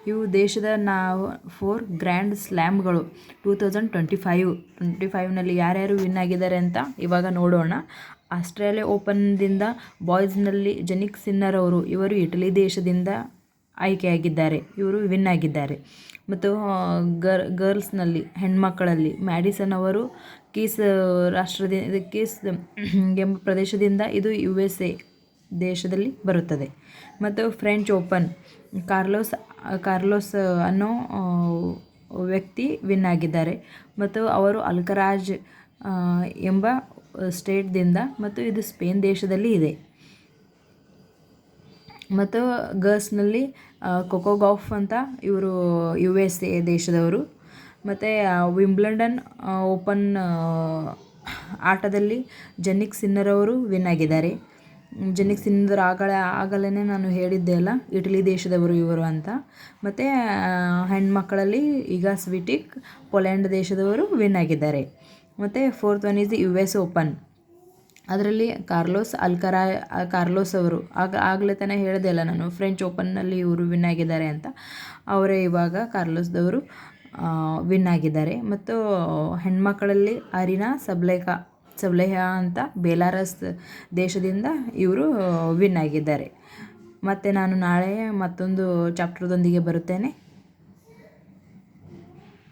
ಇವು ದೇಶದ 4 ಗ್ರ್ಯಾಂಡ್ ಸ್ಲ್ಯಾಮ್ಗಳು 2025 ಯಾರ್ಯಾರು ವಿನ್ ಆಗಿದ್ದಾರೆ ಅಂತ ಇವಾಗ ನೋಡೋಣ. ಆಸ್ಟ್ರೇಲಿಯಾ ಓಪನ್ದಿಂದ ಬಾಯ್ಸ್ನಲ್ಲಿ ಜನಿಕ್ ಸಿನ್ನರ್ ಇವರು ಇಟಲಿ ದೇಶದಿಂದ ಆಯ್ಕೆಯಾಗಿದ್ದಾರೆ, ಇವರು ವಿನ್ ಆಗಿದ್ದಾರೆ. ಮತ್ತು ಗರ್ಲ್ಸ್ನಲ್ಲಿ ಹೆಣ್ಮಕ್ಕಳಲ್ಲಿ ಮ್ಯಾಡಿಸನ್ ಅವರು ಕೀಸ್ ಎಂಬ ಪ್ರದೇಶದಿಂದ, ಇದು USA ದೇಶದಲ್ಲಿ ಬರುತ್ತದೆ. ಮತ್ತು ಫ್ರೆಂಚ್ ಓಪನ್ ಕಾರ್ಲೋಸ್ ಅನ್ನೋ ವ್ಯಕ್ತಿ ವಿನ್ ಆಗಿದ್ದಾರೆ ಮತ್ತು ಅವರು ಅಲ್ಕರಾಜ್ ಎಂಬ ಸ್ಟೇಟ್ದಿಂದ, ಮತ್ತು ಇದು ಸ್ಪೇನ್ ದೇಶದಲ್ಲಿ ಇದೆ. ಮತ್ತು ಗರ್ಲ್ಸ್ನಲ್ಲಿ ಕೊಕೋ ಗೌಫ್ ಅಂತ, ಇವರು USA ದೇಶದವರು. ಮತ್ತು ವಿಂಬ್ಲಡನ್ ಓಪನ್ ಆಟದಲ್ಲಿ ಜನಿಕ್ ಸಿನ್ನರ್ ಅವರು ವಿನ್ ಆಗಿದ್ದಾರೆ. ಜನಿಕ್ ಸಿನ್ನರ್ ಆಗಲೇ ನಾನು ಹೇಳಿದ್ದೆ ಅಲ್ಲ, ಇಟಲಿ ದೇಶದವರು ಇವರು ಅಂತ. ಮತ್ತು ಹೆಣ್ಮಕ್ಕಳಲ್ಲಿ ಈಗ ಸ್ವಿಟಿಕ್ ಪೋಲೆಂಡ್ ದೇಶದವರು ವಿನ್ ಆಗಿದ್ದಾರೆ. ಮತ್ತು 4th one is US open. ಅದರಲ್ಲಿ ಕಾರ್ಲೋಸ್ ಅವರು ಆಗಲೇ ತಾನೇ ಹೇಳಿದೆ ಅಲ್ಲ ನಾನು, ಫ್ರೆಂಚ್ ಓಪನ್ನಲ್ಲಿ ಇವರು ವಿನ್ ಆಗಿದ್ದಾರೆ ಅಂತ. ಅವರೇ ಇವಾಗ ಕಾರ್ಲೋಸ್ದವರು ವಿನ್ ಆಗಿದ್ದಾರೆ. ಮತ್ತು ಹೆಣ್ಮಕ್ಕಳಲ್ಲಿ ಅರಿನಾ ಸಬ್ಲೆಹಾ ಅಂತ ಬೆಲಾರಸ್ ದೇಶದಿಂದ ಇವರು ವಿನ್ ಆಗಿದ್ದಾರೆ. ಮತ್ತು ನಾನು ನಾಳೆ ಮತ್ತೊಂದು ಚಾಪ್ಟರ್ದೊಂದಿಗೆ ಬರುತ್ತೇನೆ.